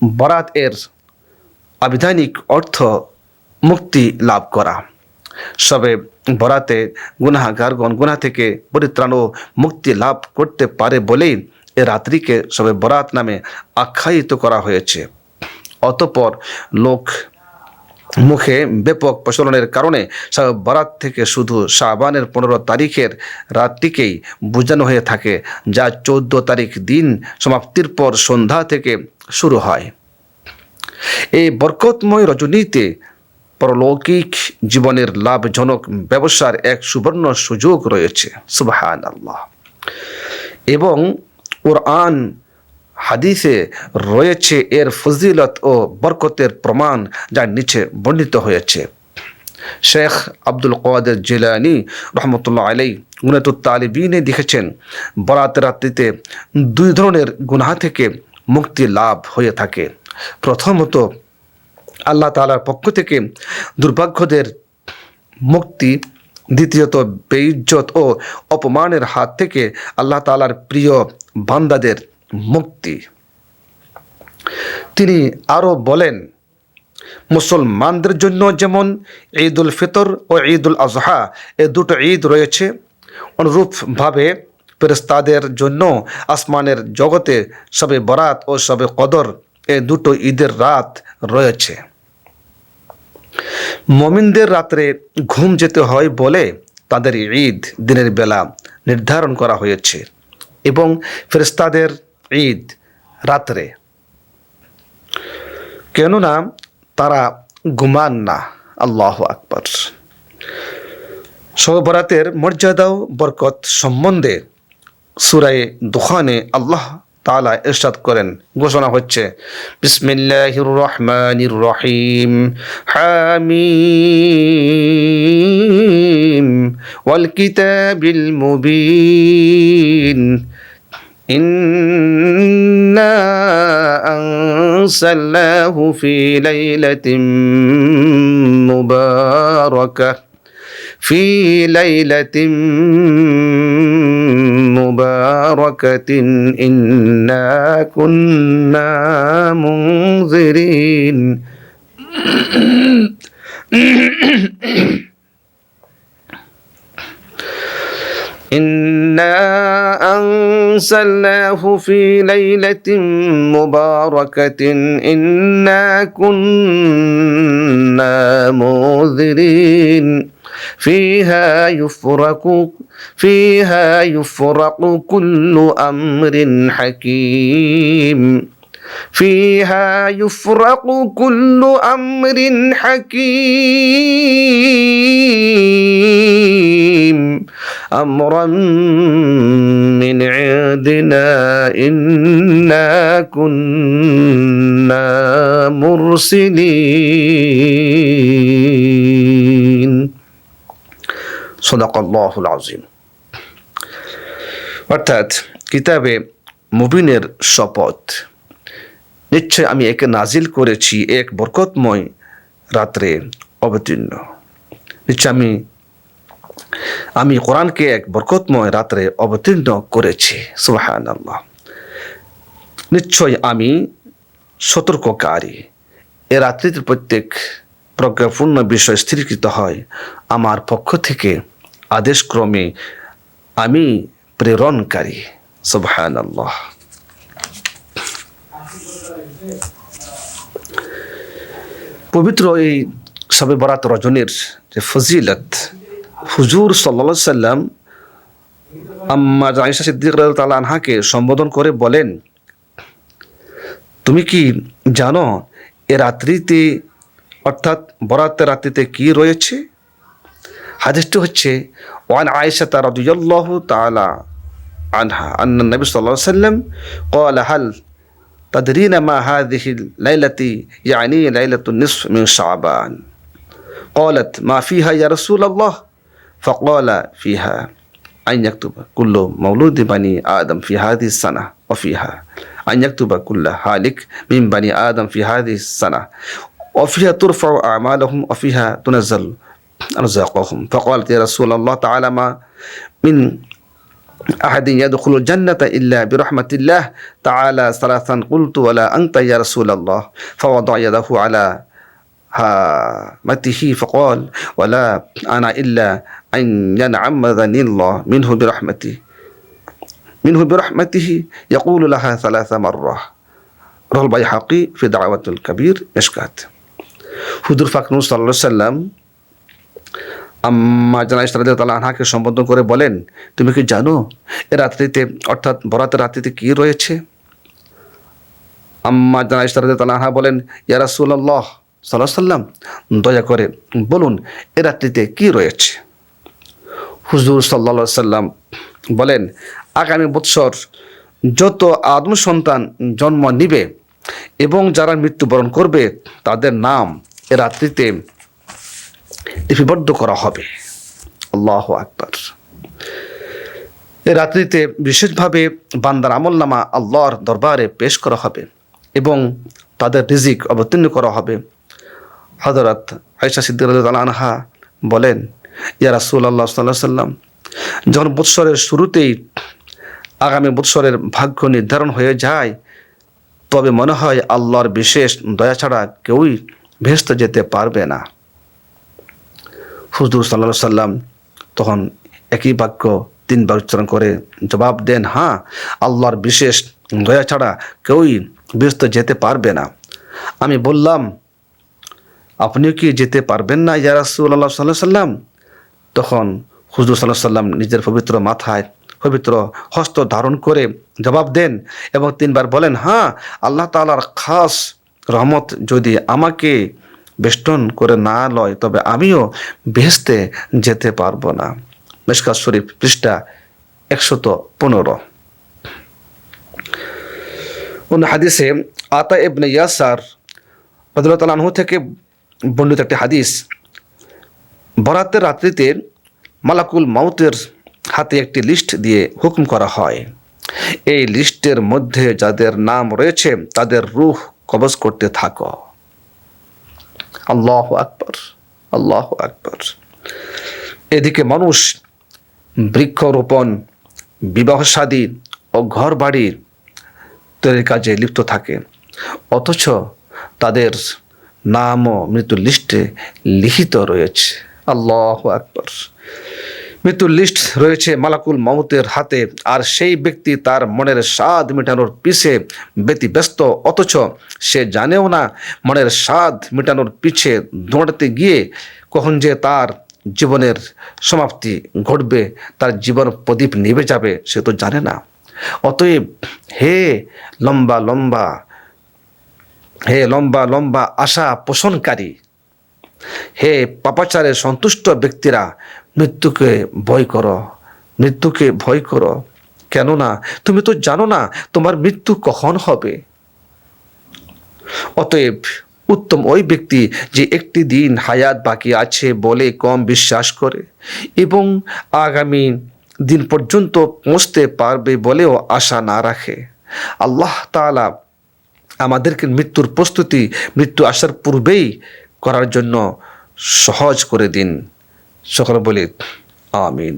বরাত এর আবিধানিক অর্থ মুক্তি লাভ করা। শবে বরাতে গুনাহগারগণ গুনাহ থেকে পরিত্রাণ ও মুক্তি লাভ করতে পারে বলেই এ রাত্রিকে শবে বরাত নামে আখ্যায়িত করা হয়েছে। অতঃপর লোক মুখে ব্যাপক প্রচলনের কারণে শবে বরাত থেকে শুধু শাবানের 15 তারিখের রাতটিকেই বোঝানো হয়ে থাকে, যা 14 তারিখ দিন সমাপ্তির পর সন্ধ্যা থেকে শুরু হয়। এই বরকতময় রজনীতে পরলৌকিক জীবনের লাভজনক ব্যবসার এক সুবর্ণ সুযোগ রয়েছে। সুবহানাল্লাহ। এবং কুরআন হাদিসে রয়েছে এর ফজিলত ও বরকতের প্রমাণ, যা নিচে বর্ণিত হয়েছে। শেখ আব্দুল কাদের জিলানী রহমতুল্লাহ আলাইহি গুনাতুত তালিবিনে লিখেছেন, বরাতের রাত্রিতে 2 ধরনের গুনাহ থেকে মুক্তি লাভ হয়ে থাকে। প্রথমত, আল্লাহ তাআলার পক্ষ থেকে দুর্ভাগ্যদের মুক্তি। দ্বিতীয়ত, বেইজ্জত ও অপমানের হাত থেকে আল্লাহ তাআলার প্রিয় বান্দাদের মুক্তি। তিনি আরও বলেন, মুসলমানদের জন্য যেমন ঈদুল ফিতর ও ঈদুল আজহা এ দুটো ঈদ রয়েছে, অনুরূপভাবে ফেরেশতাদের জন্য আসমানের জগতে শবে বরাত ও শবে কদর এ দুটো ঈদের রাত রয়েছে। মুমিনদের রাত্রে ঘুম যেতে হয় বলে তাদের ঈদ দিনের বেলা নির্ধারণ করা হয়েছে এবং ফেরেশতাদের ঈদ রাত্রে, কেননা তারা ঘুমান না। আল্লাহু আকবার। শবে বরাতের মর্যাদা ও বরকত সম্বন্ধে সূরা দুখানে আল্লাহ তাআলা ইরশাদ করেন, ঘোষণা হচ্ছে, বিসমিল্লাহির রহমানির রহিম, হামিম ওয়াল কিতাবিল মুবিন, ইন্না আনসালনাহু ফি লাইলাতিন মুবারাকাহ في ليلة مباركة إنا كنا منذرين إنا أنزلناه في ليلة مباركة إنا كنا منذرين فيها يفرق كل أمر حكيم فيها يفرق كل أمر حكيم أمرا من عندنا إنا كنا مرسلين সদাকাল্লাহুল আযীম। অর্থাৎ কিতাবে মুবিনের শপথ, নিশ্চয় আমি একে নাজিল করেছি এক বরকতময় রাত্রে অবতীর্ণ। নিশ্চয় আমি কোরআনকে এক বরকতময় রাত্রে অবতীর্ণ করেছি। সুবহানাল্লাহ। নিশ্চয় আমি সতর্ককারী। এ রাত্রিতে প্রত্যেক প্রজ্ঞাপূর্ণ বিষয় স্থিরীকৃত হয় আমার পক্ষ থেকে আদেশক্রমে, আমি প্রেরণকারী। সুবহানাল্লাহ। পবিত্র এই শবে বরাত রজনীর যে ফজিলত, হুজুর সাল্লাল্লাহু আলাইহি সাল্লাম আম্মা আয়েশা সিদ্দিকা রাদিয়াল্লাহু তাআলা আনহাকে সম্বোধন করে বলেন, তুমি কি জানো এ রাত্রিতে অর্থাৎ বরাতের রাত্রিতে কি রয়েছে? হাদিসটি হচ্ছে, ওয়ান আয়েশা রাদিয়াল্লাহু তাআলা আনহা আন্না নবী সাল্লাল্লাহু আলাইহি সাল্লাম قال هل تدرين ما هذه الليلة يعني ليلة النصف من شعبان قالت ما فيها يا رسول الله فقال فيها أن يكتب كل مولود بني آدم في هذه السنة وفيها أن يكتب كل هالك من بني آدم في هذه السنة وفيها ترفع أعمالهم وفيها تنزل أرزاقهم فقالت يا رسول الله تعالى ما من أحد يدخل الجنة إلا برحمة الله تعالى ثلاثا قلت ولا أنت يا رسول الله فوضع يده على هامته فقال ولا أنا إلا أن ينعمذني الله منه برحمته يقول لها 3 مرة رواه البيهقي في دعوة الكبير مشكات হুজুর পাক নূর সাল্লাল্লাহু আলাইহি সাল্লাম আম্মা জানা আয়েশা রাদিয়াল্লাহু আনহাকে সম্বোধন করে বলেন, তুমি কি জানো এ রাত্রিতে অর্থাৎ বরাতের রাত্রিতে কি রয়েছে? আম্মা জানা আয়েশা রাদিয়াল্লাহু আনহা বলেন, ইয়া রাসূলুল্লাহ সাল্লাল্লাহু আলাইহি সাল্লাম, দয়া করে বলুন এ রাত্রিতে কি রয়েছে? হুজুর সাল্লাল্লাহু আলাইহি সাল্লাম বলেন, আগামী বৎসর যত আদম সন্তান জন্ম নিবে এবং যারা মৃত্যুবরণ করবে তাদের নাম এ রাত্রিতে লিপিবদ্ধ করা হবে। আল্লাহু আকবার। এ রাত্রিতে বিশেষভাবে বান্দার আমলনামা আল্লাহর দরবারে পেশ করা হবে এবং তাদের রিজিক অবতীর্ণ করা হবে। হযরত আয়েশা সিদ্দিকা রাদিয়াল্লাহু আনহা বলেন, ইয়া রাসূলুল্লাহ সাল্লাল্লাহু আলাইহি সাল্লাম, যখন বৎসরের শুরুতেই আগামী বৎসরের ভাগ্য নির্ধারণ হয়ে যায় তবে মনে হয় আল্লাহর বিশেষ দয়া ছাড়া কেউই ভেস্তে যেতে পারবে না। হুজুর সাল্লাল্লাহু আলাইহি সাল্লাম তখন একই বাক্য 3 বার উচ্চারণ করে জবাব দেন, হ্যাঁ, আল্লাহর বিশেষ দয়া ছাড়া কেউই ভেস্তে যেতে পারবে না। আমি বললাম, আপনিও কি যেতে পারবেন না ইয়া রাসূলুল্লাহ সাল্লাল্লাহু আলাইহি সাল্লাম? তখন হুজুর সাল্লাল্লাহু আলাইহি সাল্লাম নিজের পবিত্র মাথায় পবিত্র হস্ত ধারণ করে জবাব দেন এবং 3 বার বলেন, হ্যাঁ, আল্লাহ তাআলার খাস রহমত যদি আমাকে বেষ্টন করে না লয় তবে আমিও বেহেশতে যেতে পারবো না। মিশকাত শরীফ পৃষ্ঠা 115। অন্য হাদিসে আতা ইবনে ইয়াসার রাদিয়াল্লাহু তাআলা আনহু থেকে বর্ণিত একটি হাদিস, বরাতের রাত্রিতে মালাকুল মাউতের হাতে একটি লিস্ট দিয়ে হুকুম করা হয়, এই লিস্টের মধ্যে যাদের নাম রয়েছে তাদের রূহ কবজ করতে থাকো। আল্লাহু আকবার, আল্লাহু আকবার। এদিকে মানুষ বৃক্ষরোপণ, বিবাহ শাদী ও ঘর বাড়ি তৈরির কাজে লিপ্ত থাকে, অথচ তাদের নামও মৃত্যুর লিস্টে লিখিত রয়েছে। আল্লাহু আকবার। মৃত্যুর লিস্ট রয়েছে মালাকুল মাউতের হাতে, আর সেই ব্যক্তি তার মনের স্বাদ মেটানোর পিছে ব্যতিব্যস্ত, অথচ সে জানেও না মনের স্বাদ মেটানোর পিছে দৌড়াতে গিয়ে কখন যে তার জীবনের সমাপ্তি ঘটবে, তার জীবন প্রদীপ নিভে যাবে সে তো জানে না। অতএব হে লম্বা লম্বা আশা পোষণকারী, হে পাপাচারে সন্তুষ্ট ব্যক্তিরা, মৃত্যুকে ভয় করো, কেননা তুমি তো জানো না তোমার মৃত্যু কখন হবে। অতএব উত্তম ওই ব্যক্তি যে একটি দিন হায়াত বাকি আছে বলে কম বিশ্বাস করে এবং আগামী দিন পর্যন্ত পৌঁছতে পারবে বলেও আশা না রাখে। আল্লাহ তাআলা আমাদেরকে মৃত্যুর প্রস্তুতি মৃত্যু আসার পূর্বেই করার জন্য সহজ করে দিন। সকলে বলি আমিন।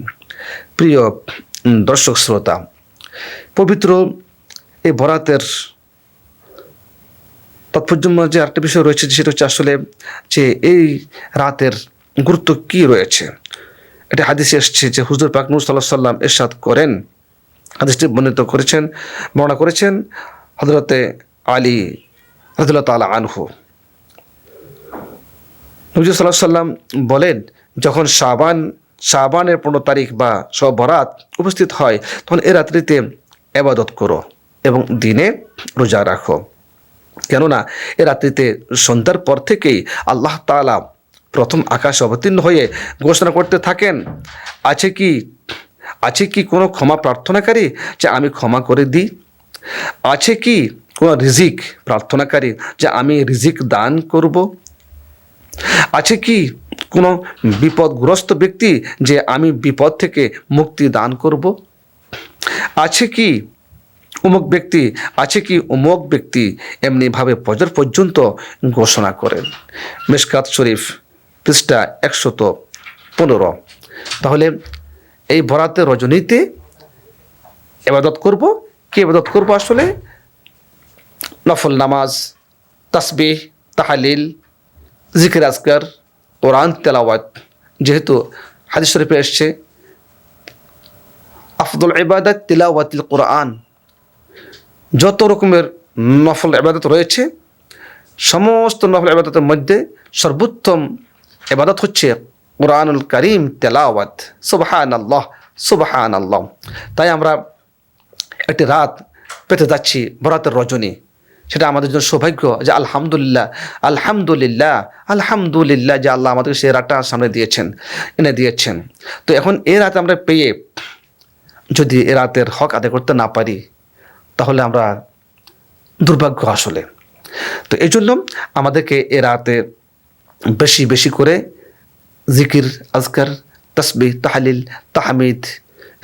প্রিয় দর্শক শ্রোতা, পবিত্র এই বরাতের তাৎপর্যময় যে আরেকটা বিষয় রয়েছে সেটা হচ্ছে আসলে যে এই রাতের গুরুত্ব কি রয়েছে। এটা হাদিসে এসেছে যে হুজুর পাক নূর সাল্লাল্লাহু আলাইহি সাল্লাম ইরশাদ করেন, হাদিসটি বর্ণনা করেছেন হযরতে আলী রাদিয়াল্লাহু তাআলা আনহু। নবী সাল্লাল্লাহু আলাইহি সাল্লাম বলেন, যখন শাবানের 15 তারিখ বা শবে বরাত উপস্থিত হয় তখন এ রাত্রিতে ইবাদত করো এবং দিনে রোজা রাখো, কেননা এ রাত্রিতে সন্ধ্যার পর থেকেই আল্লাহ তাআলা প্রথম আকাশে অবতীর্ণ হয়ে ঘোষণা করতে থাকেন, আছে কি কোনো ক্ষমা প্রার্থনাকারী যে আমি ক্ষমা করে দিই? আছে কি কোনো রিজিক প্রার্থনাকারী যে আমি রিজিক দান করব? আছে কি কোনো বিপদগ্রস্ত ব্যক্তি যে আমি বিপদ থেকে মুক্তি দান করব? আছে কি অমুক ব্যক্তি এমনিভাবে ফজর পর্যন্ত ঘোষণা করেন। মিশকাত শরীফ পৃষ্ঠা 115। তাহলে এই বরাতের রজনীতে ইবাদত করব। কি ইবাদত করব আসলে? নফল নামাজ, তাসবিহ, তাহলিল, জিকির আজকার, কোরআন তেলাওয়াত। যেহেতু হাদিস শরীফে এসছে আফদল ইবাদত তিলাওয়াতিল কোরআন, যত রকমের নফল ইবাদত রয়েছে সমস্ত নফল ইবাদতের মধ্যে সর্বোত্তম ইবাদত হচ্ছে কোরআনুল কারীম তেলাওয়াত। সুবহানাল্লাহ, সুবহানাল্লাহ। তাই আমরা একটি রাত পেতে যাচ্ছি, বরাতের রজনী। সেটা আমাদের জন্য সৌভাগ্য যে আলহামদুলিল্লাহ, আলহামদুলিল্লাহ, আলহামদুলিল্লাহ যে আল্লাহ আমাদের সেই রাতটা সামনে দিয়েছেন, এনে দিয়েছেন। তো এখন এই রাত আমরা পেয়ে যদি এ রাতের হক আদায় করতে না পারি তাহলে আমরা দুর্ভাগ্য আসলে। তো এই জন্য আমাদেরকে এ রাতে বেশি বেশি করে জিকির আজকার, তাসবিহ, তাহলিল, তাহমিদ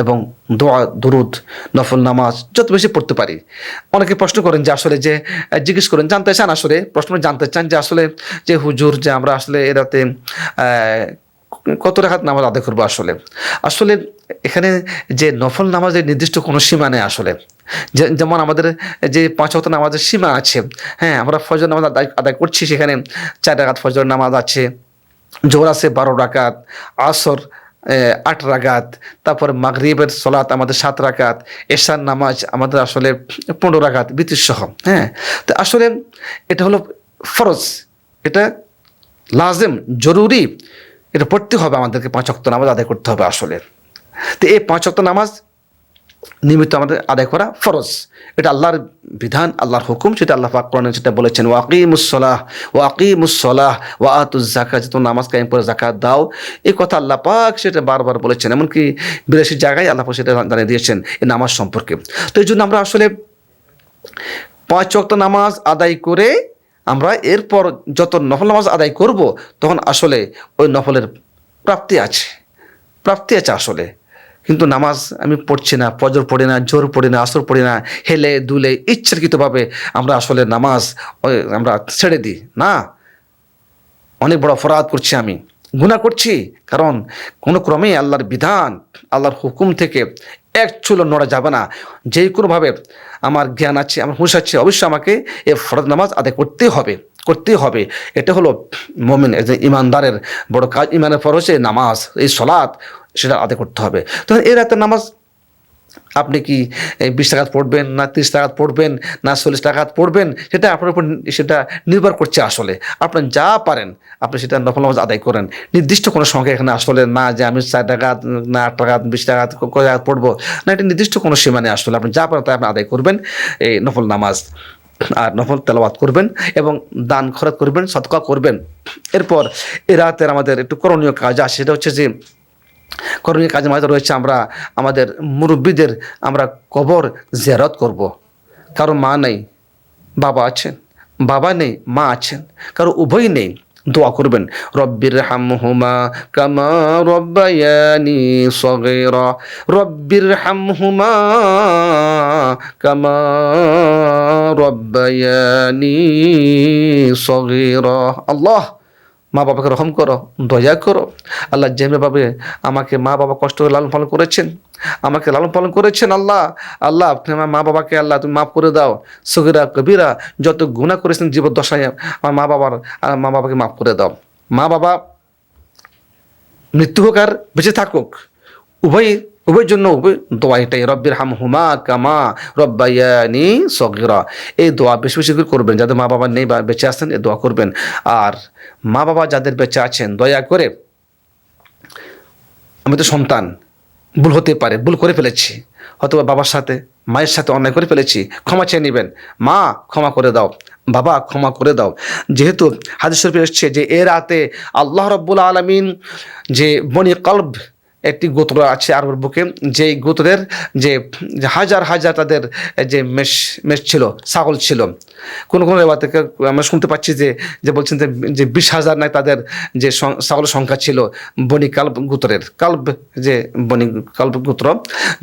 এবং দোয়া, দুরুদ, নফল নামাজ যত বেশি পড়তে পারি। অনেকে প্রশ্ন করেন যে আসলে যে জিজ্ঞেস করেন, জানতে চান আসলে, প্রশ্ন জানতে চান যে আসলে যে হুজুর যে আমরা আসলে এ রাতে কত রাকাত নামাজ আদায় করবো। আসলে আসলে এখানে যে নফল নামাজের নির্দিষ্ট কোনো সীমা নেই আসলে। যেমন আমাদের যে 5 ওয়াক্ত নামাজের সীমা আছে, হ্যাঁ, আমরা ফজর নামাজ আদায় করছি, সেখানে 4 রাকাত ফজর নামাজ আছে, জোহর আছে 12 রাকাত, আসর 8 রাকাত, তারপরে মাগরিবের সলাত আমাদের 7 রাকাত, এশার নামাজ আমাদের আসলে 15 রাকাত বিতির সহ। হ্যাঁ, তো আসলে এটা হলো ফরজ, এটা লাজেম, জরুরি, এটা পড়তে হবে আমাদেরকে। 5 ওয়াক্ত নামাজ আদায় করতে হবে আসলে। তো এই 5 ওয়াক্ত নামাজ নিয়মিত আমাদের আদায় করা ফরজ। এটা আল্লাহর বিধান, আল্লাহর হুকুম, সেটা আল্লাহ পাক কোরআনে সেটা বলেছেন, ওয়াকিমুস-সালাহ ওয়াকিমুস-সালাহ ওয়া আতুজ-যাকাত, যে নামাজ কায়েম করে যাকাত দাও। এই কথা আল্লাহ পাক সেটা বারবার বলেছেন, এমনকি 82 জায়গায় আল্লাহ পাক সেটা জানিয়ে দিয়েছেন এই নামাজ সম্পর্কে। তো এই জন্য আমরা আসলে 5 ওয়াক্ত নামাজ আদায় করে আমরা এরপর যত নফল নামাজ আদায় করব তখন আসলে ওই নফলের প্রাপ্তি আছে, প্রাপ্তি আছে আসলে। কিন্তু নামাজ আমি পড়ছি না, ফজর পড়ি না, জোহর পড়ি না, আসর পড়ি না, হেলে দুলে ইচ্ছাকৃতভাবে আমরা আসলে নামাজ আমরা ছেড়ে দিই না, অনেক বড় অপরাধ করছি, আমি গুনাহ করছি। কারণ কোনো ক্রমেই আল্লাহর বিধান, আল্লাহর হুকুম থেকে এক চুলো নড়া যাবে না। যে কোনোভাবে আমার জ্ঞান আছে, আমার হুঁশ আছে, অবশ্যই আমাকে এই ফরজ নামাজ আদায় করতেই হবে, করতেই হবে। এটা হলো মুমিন, ইমানদারের বড় কাজ। ইমানের পর হচ্ছে নামাজ, এই সলাৎ, সেটা আদায় করতে হবে। তো এই রাতের নামাজ আপনি কি 20 রাকাত পড়বেন, না 30 রাকাত পড়বেন, না 40 রাকাত পড়বেন, সেটা আপনার উপর সেটা নির্ভর করছে আসলে। আপনার যা পারেন আপনি সেটা নফল নামাজ আদায় করেন। নির্দিষ্ট কোনো সংখ্যা এখানে আসলে না যে আমি 4 রাকাত না 8 রাকাত 20 রাকাত কয় রাকাত পড়বো, না, এটা নির্দিষ্ট কোনো সীমা নেই আসলে। আপনি যা পারেন তাই আপনি আদায় করবেন এই নফল নামাজ, আর নফল তেলাওয়াত করবেন এবং দান খরচ করবেন, সদকা করবেন। এরপর এ রাতের আমাদের একটু করণীয় কাজ আছে, সেটা হচ্ছে যে করণীয় কাজের মাঝে রয়েছে আমরা আমাদের মুরব্বীদের আমরা কবর জিয়ারত করব। কারো মা নেই, বাবা আছেন, বাবা নেই, মা আছেন, কারো উভয় নেই, দোয়া করবেন, রব্বির হামহুমা কামা রব্বায়ানি সগীরা, রব্বির হামহুমা কামা রব্বায়ানি সগীরা। আল্লাহ, মা বাবাকে রহম করো, দয়া করো। আল্লাহ যেভাবে আমাকে মা বাবা কষ্ট করে লালন পালন করেছেন, আমাকে লালন পালন করেছেন, আল্লাহ আল্লাহ আপনি আমার মা বাবাকে আল্লাহ তুমি মাফ করে দাও। সগীরা কবিরা যত গুনাহ করেছেন জীবদ্দশায় আমার মা বাবাকে মাফ করে দাও। মা বাবা মৃত্যু হোক আর বেঁচে থাকুক, উভয়ের জন্য উভয় দোয়া এটাই, রব্বির হামহুমা কামা রব্বায়ানি সগীরা। এই দোয়া বেশি বেশি করে করবেন। যাদের মা বাবা নেই বা বেঁচে আছেন এই দোয়া করবেন। আর মা বাবা যাদের বেঁচে আছেন, দয়া করে, আমি তো সন্তান, ভুল হতে পারে, ভুল করে ফেলেছি, হয়তো বাবার সাথে মায়ের সাথে অন্যায় করে ফেলেছি, ক্ষমা চেয়ে নেবেন। মা ক্ষমা করে দাও, বাবা ক্ষমা করে দাও। যেহেতু হাদিস শরীফে এসেছে যে এ রাতে আল্লাহ রাব্বুল আলামিন যে বনি কলব একটি গোত্র আছে আরবের বুকে, যেই গোত্রের যে হাজার হাজার তাদের যে মেষ ছিল, ছাগল ছিল। কোনো রেওয়াত থেকে আমরা শুনতে পাচ্ছি যে বলছেন যে 20,000 নাই তাদের যে ছাগলের সংখ্যা ছিল বনি কালব গোত্রের। কালব যে বনি কালব গোত্র,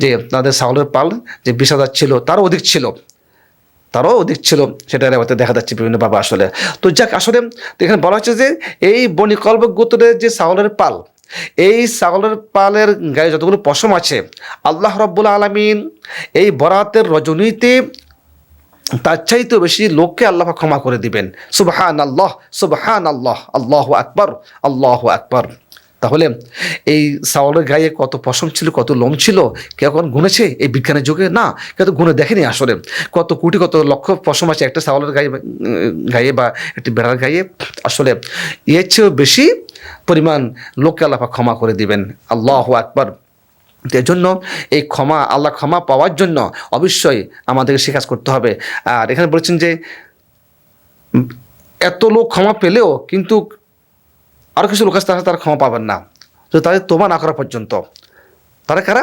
যে তাদের ছাগলের পাল যে 20,000 ছিল, তারও অধিক ছিল, সেটা রেওয়াতে দেখা যাচ্ছে বিভিন্ন ভাবে আসলে। তো যাক, আসলে এখানে বলা হচ্ছে যে এই বনি কলব গোত্রের যে ছাগলের পাল, এই ছাগলের পালের গায়ে যতগুলো পশম আছে, আল্লাহ রাব্বুল আলামিন এই বরাতের রজনীতে তার চাইতেও বেশি লোককে আল্লাহ পাক ক্ষমা করে দিবেন। সুবহানাল্লাহ, সুবহানাল্লাহ, আল্লাহু আকবার, আল্লাহু আকবার। তাহলে এই ছাগলের গায়ে কত পশম ছিল, কত লোম ছিল, কেউ এখন গুনেছে এই বিজ্ঞানের যুগে? না, কেউ তো গুনে দেখেনি আসলে। কত কোটি কত লক্ষ পশম আছে একটা ছাগলের গায়ে বা একটি বেড়ার গায়ে। আসলে এর চেয়েও বেশি পরিমাণ লোককে আল্লাহ পাক ক্ষমা করে দিবেন। আল্লাহু আকবার। এর জন্য এই ক্ষমা, আল্লাহ ক্ষমা পাওয়ার জন্য অবশ্যই আমাদেরকে সে কাজ করতে হবে। আর এখানে বলেছেন যে এত লোক ক্ষমা পেলেও কিন্তু আরও কিছু লোক আছে তারা ক্ষমা পাবেন না, তো তাদের তোবা না করা পর্যন্ত। তারা কারা?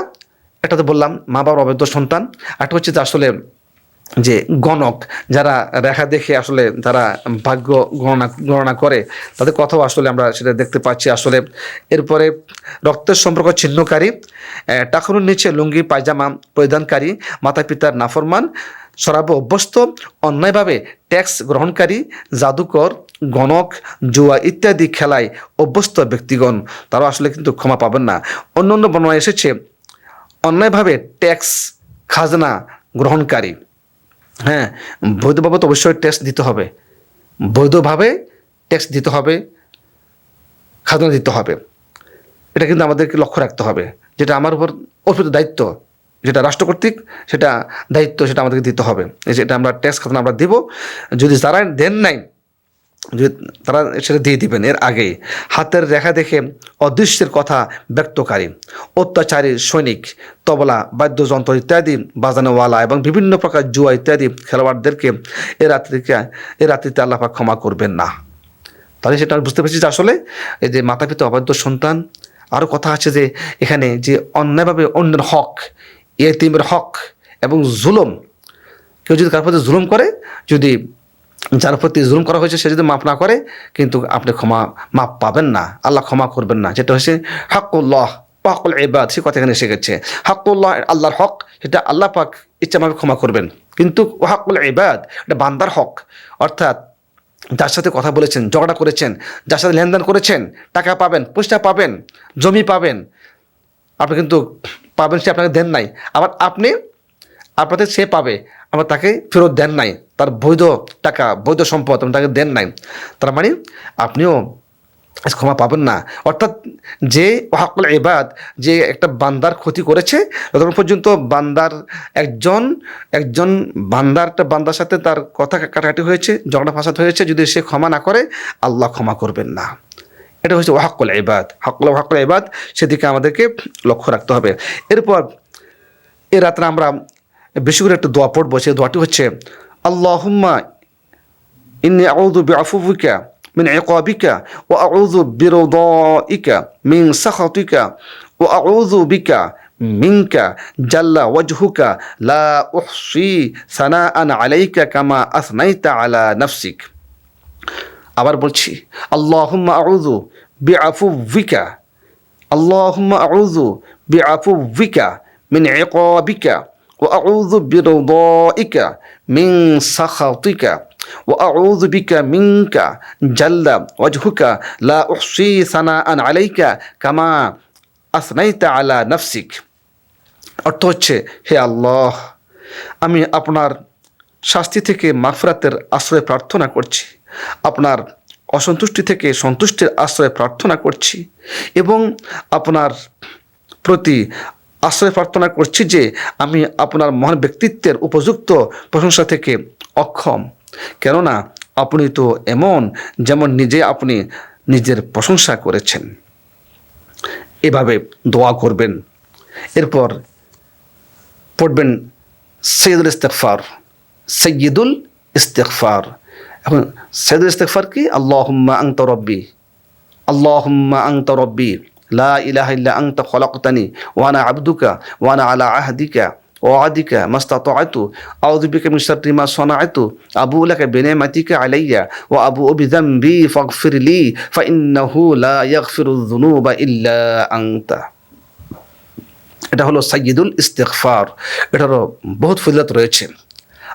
একটা তো বললাম মা বাবার অবৈধ সন্তান, একটা হচ্ছে যে আসলে যে গণক, যারা রেখা দেখে আসলে যারা ভাগ্য গণনা করে, তাদের কথাও আসলে আমরা সেটা দেখতে পাচ্ছি আসলে। এরপরে রক্তের সম্পর্ক ছিন্নকারী, টাকানোর নিচে লুঙ্গি পায়জামা পরিধানকারী, মাতা পিতার নাফরমান, শরাবে অভ্যস্ত, অন্যায়ভাবে ট্যাক্স গ্রহণকারী, জাদুকর, গণক, জুয়া ইত্যাদি খেলায় অভ্যস্ত ব্যক্তিগণ, তারাও আসলে কিন্তু ক্ষমা পাবেন না। অন্য অন্য বর্ণনায় এসেছে অন্যায়ভাবে ট্যাক্স খাজনা গ্রহণকারী, হ্যাঁ, বৈধভাবে তো অবশ্যই ট্যাক্স দিতে হবে, বৈধভাবে ট্যাক্স দিতে হবে, খাজনা দিতে হবে। এটা কিন্তু আমাদেরকে লক্ষ্য রাখতে হবে, যেটা আমার উপর অর্পিত দায়িত্ব, যেটা রাষ্ট্র কর্তৃক সেটা দায়িত্ব, সেটা আমাদেরকে দিতে হবে। যেটা আমরা ট্যাক্স খাজনা আমরা দিব, যদি যারা দেন নাই যদি তারা সেটা দিয়ে দিবেন। এর আগেই হাতের রেখা দেখে অদৃশ্যের কথা ব্যক্তকারী, অত্যাচারী সৈনিক, তবলা, বাদ্যযন্ত্র ইত্যাদি বাজানোওয়ালা এবং বিভিন্ন প্রকার জুয়া ইত্যাদি খেলোয়াড়দেরকে এ রাত্রিতে আল্লাহ পাক ক্ষমা করবেন না। তাহলে সেটা বুঝতে পেরেছি যে আসলে এই যে মাতা পিতা অবাধ্য সন্তান। আরও কথা আছে যে এখানে যে অন্যায়ভাবে অন্যের হক, ইয়েতিমের হক এবং জুলুম, কেউ যদি কার প্রতি জুলুম করে, যদি যার প্রতি জুলুম করা হয়েছে সে যদি মাফ না করে, কিন্তু আপনি মাফ পাবেন না, আল্লাহ ক্ষমা করবেন না। যেটা হচ্ছে হাক্কুল্লাহ, হাক্কুল ইবাদ, সে কথা এখানে এসে গেছে। হাক্কুল্লাহ আল্লাহর হক, সেটা আল্লাহ পাক ইচ্ছাভাবে ক্ষমা করবেন, কিন্তু হাক্কুল ইবাদ এটা বান্দার হক। অর্থাৎ যার সাথে কথা বলেছেন, ঝগড়া করেছেন, যার সাথে লেনদেন করেছেন, টাকা পাবেন, পয়সা পাবেন, জমি পাবেন, আপনি কিন্তু পাবেন, সে আপনাকে দেন নাই, আবার আপনাদের সে পাবে, আবার তাকে ফেরত দেন নাই, তার বৈধ টাকা, বৈধ সম্পদ আপনি তাকে দেন নাই, তার মানে আপনিও ক্ষমা পাবেন না। অর্থাৎ যে হাক্কুল ইবাদ, যে একটা বান্দার ক্ষতি করেছে, যতক্ষণ পর্যন্ত একজন বান্দার সাথে তার কথা কাটাকাটি হয়েছে, ঝগড়া ফাসাদ হয়েছে, যদি সে ক্ষমা না করে, আল্লাহ ক্ষমা করবেন না। এটা হচ্ছে হাক্কুল ইবাদ, হাক্কুল ইবাদ, সেদিকে আমাদেরকে লক্ষ্য রাখতে হবে। এরপর এ রাত্রে আমরা বেশি করে একটু দোয়া পড়বো। সেই দোয়াটি হচ্ছে আল্লাহুম্মা ইন্নী আউযু বিআফুবিকা মিন ইকাবিকা ওয়া আউযু বিরদাইকা মিন সাখাতিকা ওয়া আউযু বিকা মিনকা জাল্লা ওয়াজহুকা লা উহসি সানাআন আলাইকা কামা আসনাইতা আলা নাফসিক। আবার বলছি, আল্লাহুম্মা আউযু বিআফুবিকা, আল্লাহুম্মা আউযু বিআফুবিকা মিন ইকাবিকা وأعوذ برضائك من سخطك وأعوذ بك منك جل وجهك لا أحصي ثناء عليك كما أثنيت على نفسك। অর্থ হচ্ছে, হে আল্লাহ, আমি আপনার শাস্তি থেকে মাগফিরাতের আশ্রয় প্রার্থনা করছি, আপনার অসন্তুষ্টি থেকে সন্তুষ্টির আশ্রয় প্রার্থনা করছি, এবং আপনার প্রতি আশ্রয় প্রার্থনা করছি যে আমি আপনার মহান ব্যক্তিত্বের উপযুক্ত প্রশংসা থেকে অক্ষম, কেননা আপনি তো এমন যেমন আপনি নিজের প্রশংসা করেছেন। এভাবে দোয়া করবেন। এরপর পড়বেন সৈয়দুল ইস্তিগফার, সৈয়দুল ইস্তিগফার। এখন সৈয়দুল ইস্তিগফার কি? আল্লাহুম্মা আনতা রব্বি, আল্লাহুম্মা আনতা রব্বি লা ইলাহা ইল্লা আনতা খলাকতানি ওয়া আনা আবদুকা ওয়া আনা আলা আহদিকা ওয়া ওয়াদিকা মাস্তাতা'তু আউযু বিকা মিন শাররি মা সানা'তু আবুউ লাকা বিনি'মাতিকা আলাইয়া ওয়া আবুউ বিযামবি ফাগফিরলি ফাইন্নাহু লা ইয়াগফিরুয যুনুবা ইল্লা আনতা। এটা হলো সাইয়্যিদুল ইস্তিগফার। এটারও বহুত ফজিলত রয়েছে।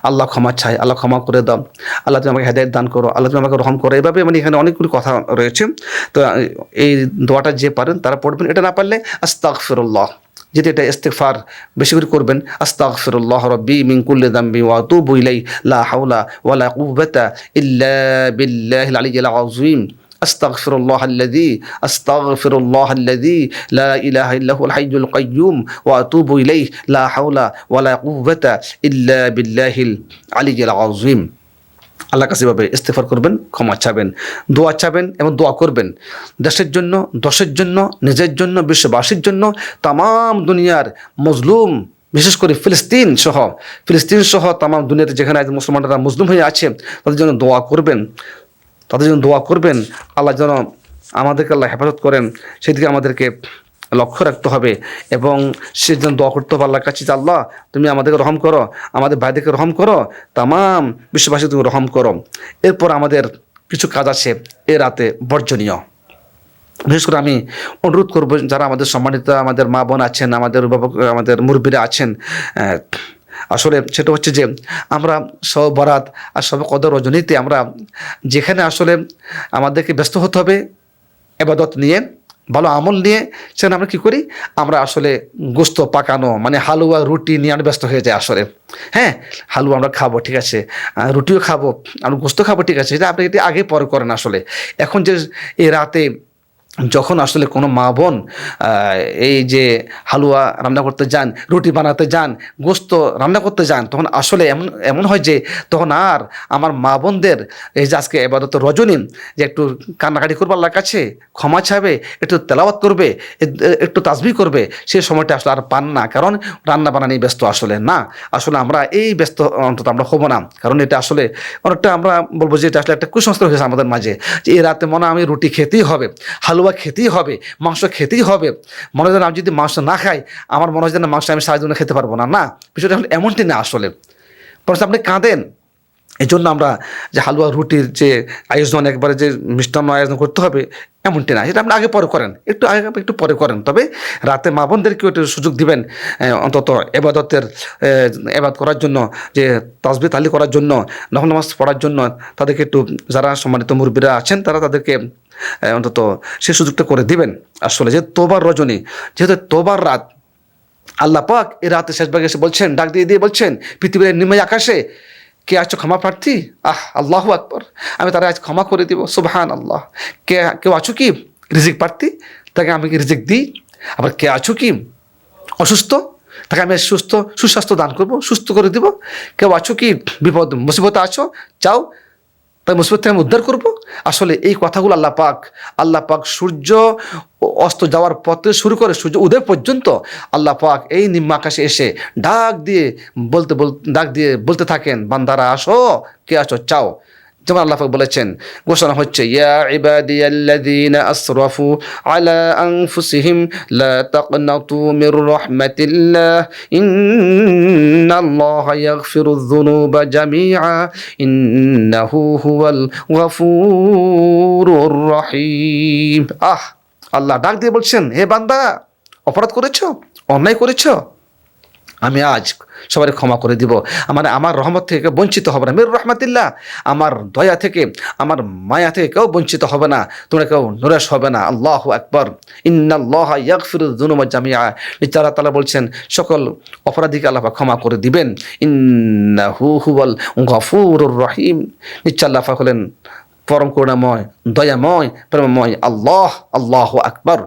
আল্লাহ ক্ষমা চাই, আল্লাহ ক্ষমা করে দাও, আল্লাহ তুমি আমাকে হেদায়েত দান করো, আল্লাহ তুমি আমাকে রহম করো। এভাবে মানে এখানে অনেকগুলি কথা রয়েছে। তো এই দোয়াটা যে পারেন তারা পড়বেন। এটা না পারলে আস্তাগফিরুল্লাহ, যদি এটা ইস্তিগফার বেশি করে করবেন, আস্তাগফিরুল্লাহ রাব্বি মিন কুল্লি যামবি ওয়া আতুবু ইলাইহি লা হাওলা ওয়ালা কুওয়াতা ইল্লা বিল্লাহিল আলিয়্যিল আযীম। আস্তাগফিরুল্লাহাল্লাযী লা ইলাহা ইল্লা হুয়াল হাইয়্যুল কাইয়্যুম ওয়া আতুবু ইলাইহি লা হাওলা ওয়ালা কুওয়াতা ইল্লা বিল্লাহিল আলিয়্যিল আযীম। আল্লাহর কাছে এভাবে ইস্তিগফার করবেন, ক্ষমা চাবেন, দোয়া চাবেন এবং দোয়া করবেন দেশের জন্য, দশের জন্য, নিজের জন্য, বিশ্ববাসীর জন্য, তামাম দুনিয়ার মজলুম, বিশেষ করে ফিলিস্তিন সহ তামাম দুনিয়াতে যেখানে আজ মুসলমানরা মজলুম হয়ে আছে তাদের জন্য দোয়া করবেন, তাদের জন্য দোয়া করবেন। আল্লাহ যেন আমাদেরকে আল্লাহ হেফাজত করেন, সেদিকে আমাদেরকে লক্ষ্য রাখতে হবে এবং সে যেন দোয়া করতে হবে আল্লাহর কাছে যে আল্লাহ তুমি আমাদেরকে রহম করো, আমাদের ভাইদেরকে রহম করো, তামাম বিশ্ববাসী তুমি রহম করো। এরপর আমাদের কিছু কাজ আছে এ রাতে বর্জনীয়। বিশেষ করে আমি অনুরোধ করবো যারা আমাদের সম্মানিত আমাদের মা বোন আছেন, আমাদের অভিভাবক, আমাদের মুরব্বীরা আছেন, আসলে সেটা হচ্ছে যে আমরা সব বরাত আর সব কদর রজনীতে আমরা যেখানে আসলে আমাদেরকে ব্যস্ত হতে হবে ইবাদত নিয়ে, ভালো আমল নিয়ে, সেখানে আমরা কী করি, আমরা আসলে গোস্ত পাকানো মানে হালুয়া রুটি নিয়ে আমরা ব্যস্ত হয়ে যাই আসলে। হ্যাঁ, হালুয়া আমরা খাবো, ঠিক আছে, রুটিও খাবো, আমরা গোস্ত খাবো, ঠিক আছে, এটা আপনি এটি আগে পরে করেন আসলে। এখন যে এই রাতে যখন আসলে কোনো মা বোন এই যে হালুয়া রান্না করতে যান, রুটি বানাতে যান, গোস্ত রান্না করতে যান, তখন আসলে এমন হয় যে তখন আর আমার মা বোনদের এই যে আজকে ইবাদত রজনী যে একটু কান্নাকাটি করবে আল্লাহর কাছে, ক্ষমা চাইবে, একটু তেলাওয়াত করবে, একটু তাসবিহ করবে, সেই সময়টা আসলে আর পান না, কারণ রান্না বান্না নিয়ে ব্যস্ত আসলে না। আসলে আমরা এই ব্যস্ত অন্তত আমরা হবো না, কারণ এটা আসলে অনেকটা আমরা বলবো যে এটা আসলে একটা কুসংস্কার হয়েছে আমাদের মাঝে যে এই রাতে মনে আমি রুটি খেতেই হবে, হালুয়া খেতেই হবে, মাংস খেতেই হবে। মনে হয় আমি যদি মাংস না খাই আমার মনে হয় যে না মাংস আমি সারা জীবনে খেতে পারবো না। না, বিষয়টা আসলে এমনটি না আসলে, বরং আপনি কাঁদেন। এই জন্য আমরা যে হালুয়া রুটির যে আয়োজন, একবারে যে মিষ্টান্ন আয়োজন করতে হবে এমনটি না, সেটা আপনি আগে পরে করেন, একটু পরে করেন, তবে রাতে মা বোনদেরকেও একটু সুযোগ দিবেন অন্তত এবাদত করার জন্য, যে তাসবিহ তাহলিল করার জন্য, নফল নামাজ পড়ার জন্য তাদেরকে একটু, যারা সম্মানিত মুরব্বীরা আছেন তারা তাদেরকে অন্তত সেই সুযোগটা করে দিবেন। আসলে যে তোবার রজনী, যেহেতু তোবার রাত, আল্লাহ পাক এই রাতে শেষভাগে এসে বলছেন, ডাক দিয়ে বলছেন পৃথিবীর নিম্ন আকাশে কে আছো ক্ষমা প্রার্থী, আল্লাহু আকবার, আমি তারা আজ ক্ষমা করে দিব, সুবহান আল্লাহ। কেউ আছো কি রিজিক প্রার্থী, তাকে আমি কি রিজিক দিই। আবার কে আছো কি অসুস্থ, তাকে আমি সুস্বাস্থ্য দান করবো, সুস্থ করে দিব। কেউ আছো কি বিপদ মুসিবতে আছো, চাও তাই মুসিবত থেকে আমি উদ্ধার করবো। আসলে এই কথাগুলো আল্লাহ পাক সূর্য অস্ত যাওয়ার পথে শুরু করে সূর্য উদয় পর্যন্ত আল্লাহ পাক এই নিম্ন আকাশে এসে ডাক দিয়ে বলতে থাকেন, বান্দারা আসো, কে আছো চাও। যেমন আল্লাহ পাক বলেছেন, ঘোষণা হচ্ছে, ইয়া ইবাদিয়াল্লাযীনা আসরাফু আলা আনফুসিহিম লা তাকনাতু মির রাহমাতিল্লাহ ইন্নাল্লাহা ইয়াগফিরুয যুনুবা জামিআ ইন্নাহু হুয়াল গফুরুর রহিম। আল্লাহ ডাক দিয়ে বলছেন, হে বান্দা, অপরাধ করেছো, অন্যায় করেছো, আমি আজ সবাই ক্ষমা করে দিব। আমার রহমত থেকে বঞ্চিত হবে না, মির রহমাতিল্লাহ, আমার দয়া থেকে, আমার মায়া থেকে কেউ বঞ্চিত হবে না, তোমরা কেউ নিরাশ হবে না। আল্লাহু আকবার। ইন্নাল্লাহা ইয়াগফিরুয যুনুবা জামিআ, নিশ্চয় আল্লাহ তাআলা বলছেন সকল অপরাধীকে আল্লাহ ক্ষমা করে দিবেন। ইন্নাহু হুয়াল গফুরুর রহিম, নিশ্চয় আল্লাহ হলেন পরম করুণাময়, দয়াময়, প্রেমময়। আল্লাহু আকবার।